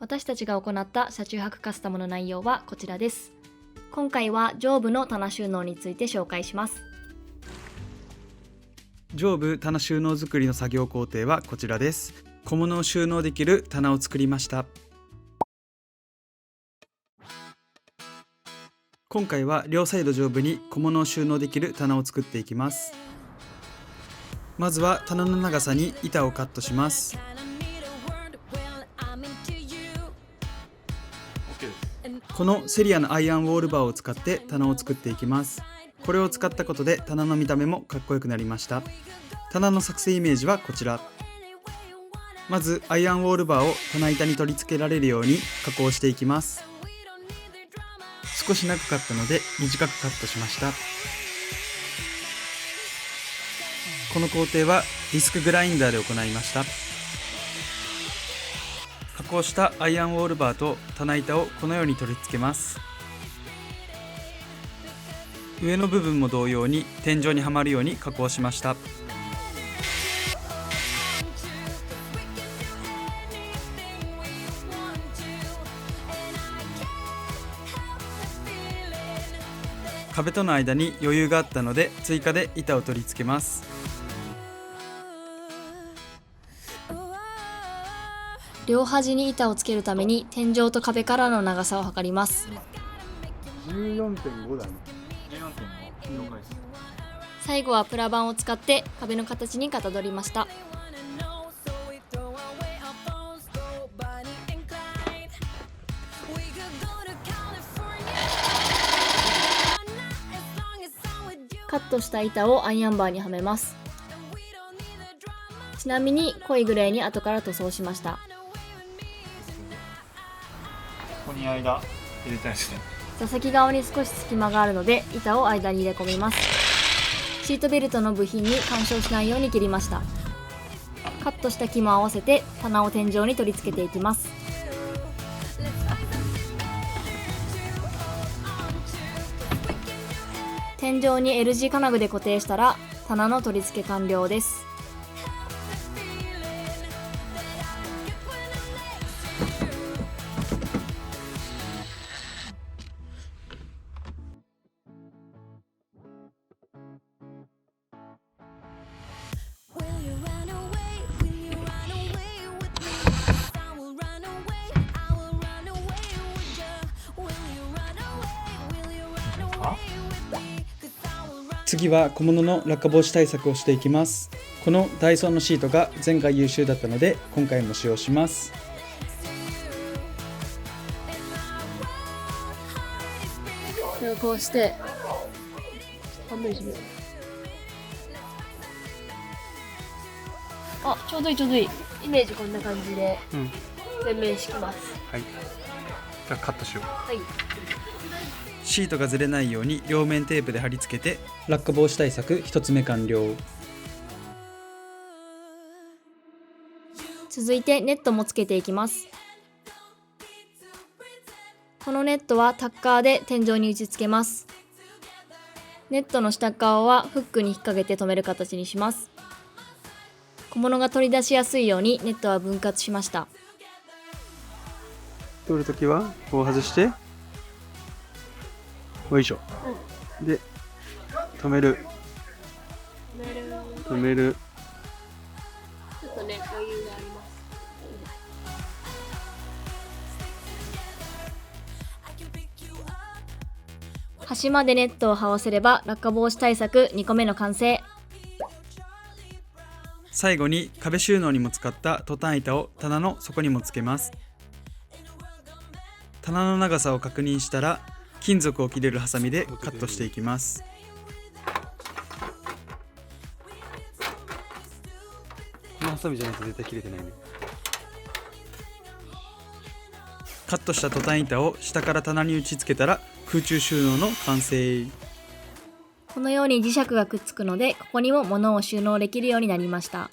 私たちが行った車中泊カスタムの内容はこちらです。今回は上部の棚収納について紹介します。上部棚収納作りの作業工程はこちらです。小物を収納できる棚を作りました。今回は両サイド上部に小物を収納できる棚を作っていきます。まずは棚の長さに板をカットします。このセリアのアイアンウォールバーを使って棚を作っていきます。これを使ったことで棚の見た目もかっこよくなりました。棚の作成イメージはこちら。まずアイアンウォールバーを棚板に取り付けられるように加工していきます。少し長かったので短くカットしました。この工程はディスクグラインダーで行いました。加工したアイアンウォールバーと棚板をこのように取り付けます。上の部分も同様に天井にはまるように加工しました。壁との間に余裕があったので追加で板を取り付けます。両端に板をつけるために天井と壁からの長さを測ります。 14.5 だね。最後はプラ板を使って壁の形にかたどりました。カットした板をアイアンバーにはめます。ちなみに濃いグレーに後から塗装しました。ここに間入れたいですね。座席側に少し隙間があるので板を間に入れ込みます。シートベルトの部品に干渉しないように切りました。カットした木も合わせて棚を天井に取り付けていきます。天井に L 字金具で固定したら棚の取り付け完了です。次は小物の落下防止対策をしていきます。このダイソーのシートが前回優秀だったので今回も使用します。こうして半分にします。あ、ちょうどいいちょうどいい。イメージこんな感じで全面敷きます。はい。じゃあカットしよう。はい。シートがずれないように両面テープで貼り付けて落下防止対策1つ目完了。続いてネットもつけていきます。このネットはタッカーで天井に打ち付けます。ネットの下側はフックに引っ掛けて留める形にします。小物が取り出しやすいようにネットは分割しました。取るときはこう外してよいしょ、で止めるちょっとね、余裕があります。端までネットを這わせれば落下防止対策2個目の完成。最後に壁収納にも使ったトタン板を棚の底にもつけます。棚の長さを確認したら金属を切れるハサミでカットしていきます。このハサミじゃないと絶対切れてないね。カットしたトタン板を下から棚に打ち付けたら空中収納の完成。このように磁石がくっつくのでここにも物を収納できるようになりました。